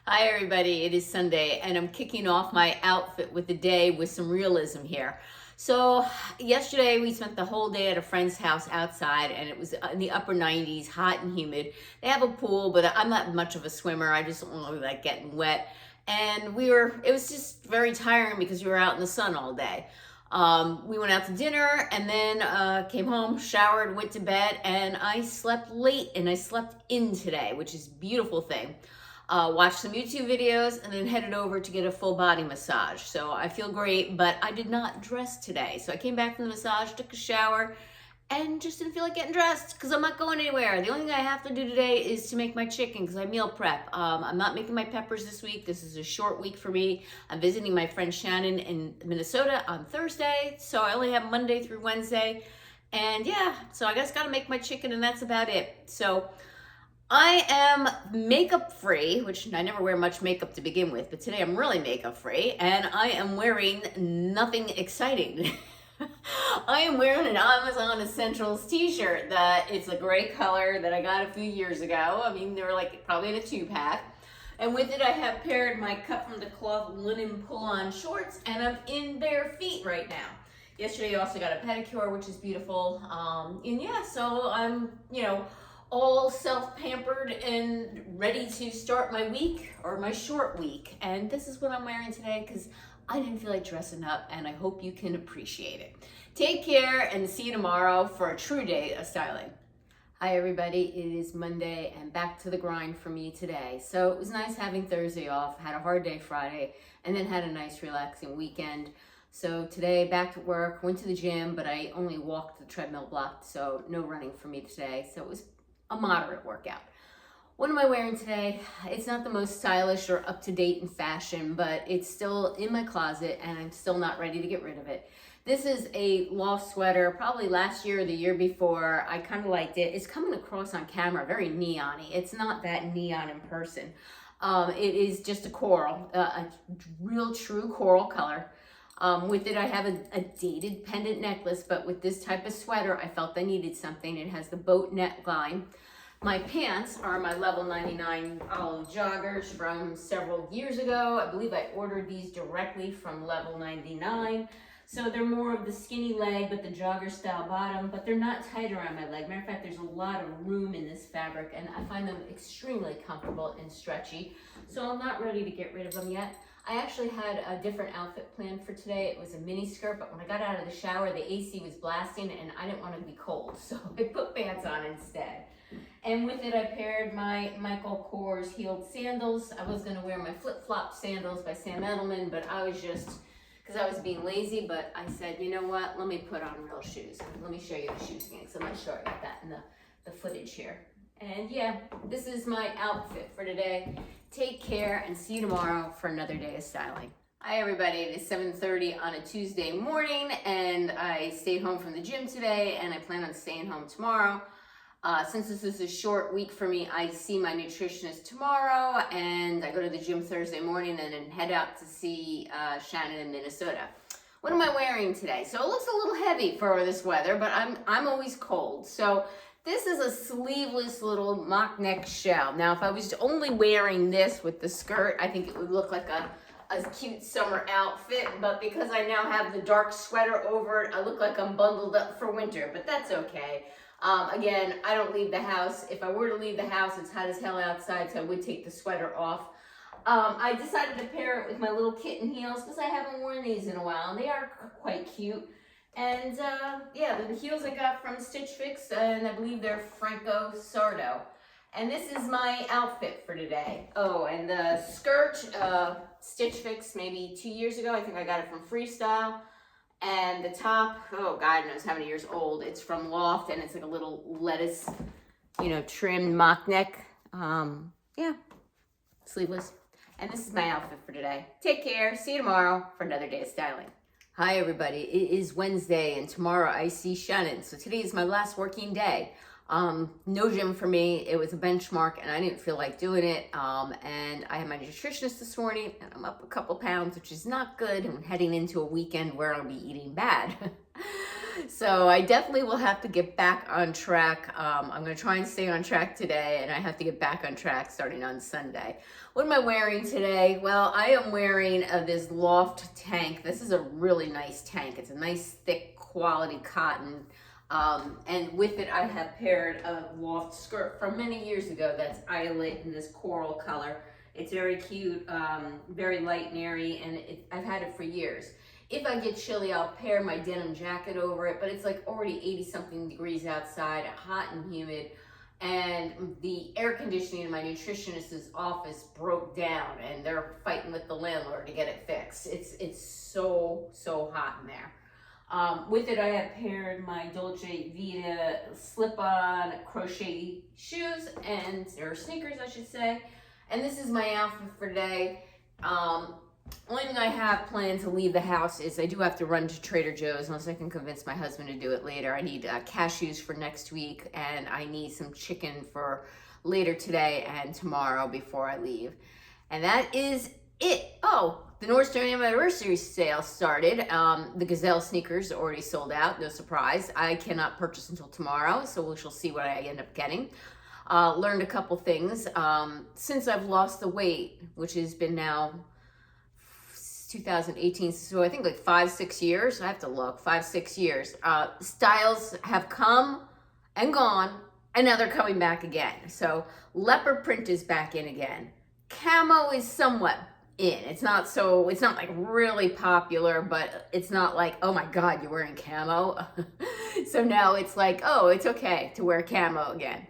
Hi everybody, it is Sunday and I'm kicking off my outfit with the day with some realism here. So yesterday we spent the whole day at a friend's house outside and it was in the upper 90s, hot and humid. They have a pool, but I'm not much of a swimmer. I just don't really like getting wet. And it was just very tiring because we were out in the sun all day. We went out to dinner and then came home, showered, went to bed, and I slept late and I slept in today, which is a beautiful thing. Watched some YouTube videos and then headed over to get a full body massage. So I feel great, but I did not dress today. So I came back from the massage, took a shower, and just didn't feel like getting dressed because I'm not going anywhere. The only thing I have to do today is to make my chicken because I meal prep. I'm not making my peppers this week. This is a short week for me. I'm visiting my friend Shannon in Minnesota on Thursday, so I only have Monday through Wednesday. And yeah, so I just got to make my chicken and that's about it. So I am makeup free, which I never wear much makeup to begin with, but today I'm really makeup free and I am wearing nothing exciting. I am wearing an Amazon Essentials t-shirt that it's a gray color that I got a few years ago. I mean, they were like probably in a 2-pack. And with it, I have paired my cut from the cloth linen pull-on shorts and I'm in bare feet right now. Yesterday, I also got a pedicure, which is beautiful. And yeah, so I'm, all self-pampered and ready to start my week or my short week. And this is what I'm wearing today because I didn't feel like dressing up and I hope you can appreciate it. Take care and see you tomorrow for a true day of styling. Hi everybody, it is Monday and back to the grind for me today. So it was nice having Thursday off, had a hard day Friday, and then had a nice relaxing weekend. So today back to work, went to the gym, but I only walked the treadmill block, so no running for me today. So it was a moderate workout. What am I wearing today? It's not the most stylish or up-to-date in fashion, but it's still in my closet and I'm still not ready to get rid of it. This is a loft sweater, probably last year or the year before. I kind of liked it. It's coming across on camera very neon-y. It's not that neon in person. It is just a coral, a real true coral color. With it, I have a dated pendant necklace, but with this type of sweater, I felt I needed something. It has the boat neckline. My pants are my level 99 olive joggers from several years ago. I believe I ordered these directly from level 99. So they're more of the skinny leg, but the jogger style bottom, but they're not tight around my leg. Matter of fact, there's a lot of room in this fabric and I find them extremely comfortable and stretchy. So I'm not ready to get rid of them yet. I actually had a different outfit planned for today. It was a mini skirt, but when I got out of the shower, the AC was blasting and I didn't want to be cold. So I put pants on instead. And with it, I paired my Michael Kors heeled sandals. I was going to wear my flip-flop sandals by Sam Edelman, but I was just, because I was being lazy, but I said, you know what, let me put on real shoes. Let me show you the shoes again, because I'm not sure I got that in the footage here. And yeah, this is my outfit for today. Take care and see you tomorrow for another day of styling. Hi everybody, it is 7:30 on a Tuesday morning and I stayed home from the gym today and I plan on staying home tomorrow. Since this is a short week for me, I see my nutritionist tomorrow and I go to the gym Thursday morning and then head out to see Shannon in Minnesota. What am I wearing today? So it looks a little heavy for this weather, but I'm always cold. So this is a sleeveless little mock neck shell. Now, if I was only wearing this with the skirt, I think it would look like a cute summer outfit, but because I now have the dark sweater over it, I look like I'm bundled up for winter, but that's okay. Again, I don't leave the house. If I were to leave the house, it's hot as hell outside, so I would take the sweater off. I decided to pair it with my little kitten heels because I haven't worn these in a while, and they are quite cute. And yeah, the heels I got from Stitch Fix, and I believe they're Franco Sardo. And this is my outfit for today. Oh, and the skirt, Stitch Fix, maybe 2 years ago. I think I got it from Freestyle. And the top, oh, God knows how many years old. It's from Loft, and it's like a little lettuce, trimmed mock neck. Yeah, sleeveless. And this is my outfit for today. Take care. See you tomorrow for another day of styling. Hi everybody, it is Wednesday and tomorrow I see Shannon. So today is my last working day. No gym for me. It was a benchmark and I didn't feel like doing it. And I had my nutritionist this morning and I'm up a couple pounds, which is not good. And heading into a weekend where I'll be eating bad. So I definitely will have to get back on track. I'm going to try and stay on track today, and I have to get back on track starting on Sunday. What am I wearing today? Well, I am wearing this Loft tank. This is a really nice tank. It's a nice thick quality cotton. And with it, I have paired a Loft skirt from many years ago that's eyelet in this coral color. It's very cute, very light and airy, and I've had it for years. If I get chilly, I'll pair my denim jacket over it, but it's like already 80-something degrees outside, hot and humid, and the air conditioning in my nutritionist's office broke down, and they're fighting with the landlord to get it fixed. It's so hot in there. With it, I have paired my Dolce Vita slip-on crochet shoes, or sneakers, I should say. And this is my outfit for today. Only thing I have planned to leave the house is I do have to run to Trader Joe's unless I can convince my husband to do it later. I need cashews for next week, and I need some chicken for later today and tomorrow before I leave. And that is it. Oh, the Nordstrom anniversary sale started. The Gazelle sneakers already sold out, no surprise. I cannot purchase until tomorrow, so we shall see what I end up getting. Learned a couple things. Since I've lost the weight, which has been now 2018, so I think like 5-6 years. I have to look, 5-6 years. Styles have come and gone, and now they're coming back again. So leopard print is back in again. Camo is somewhat in. It's not like really popular, but it's not like, oh my God, you're wearing camo. So now it's like, oh, it's okay to wear camo again.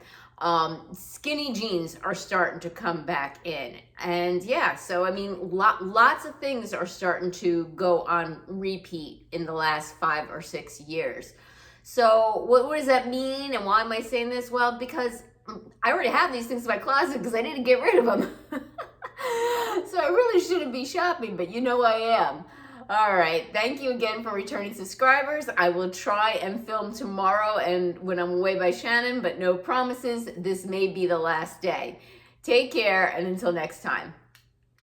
Skinny jeans are starting to come back in, and yeah, so I mean, lots of things are starting to go on repeat in the last 5 or 6 years. So what does that mean, and why am I saying this? Well, because I already have these things in my closet because I didn't get rid of them. So I really shouldn't be shopping, but you know I am. All right, thank you again for returning subscribers. I will try and film tomorrow and when I'm away by Shannon, but no promises. This may be the last day. Take care, and until next time.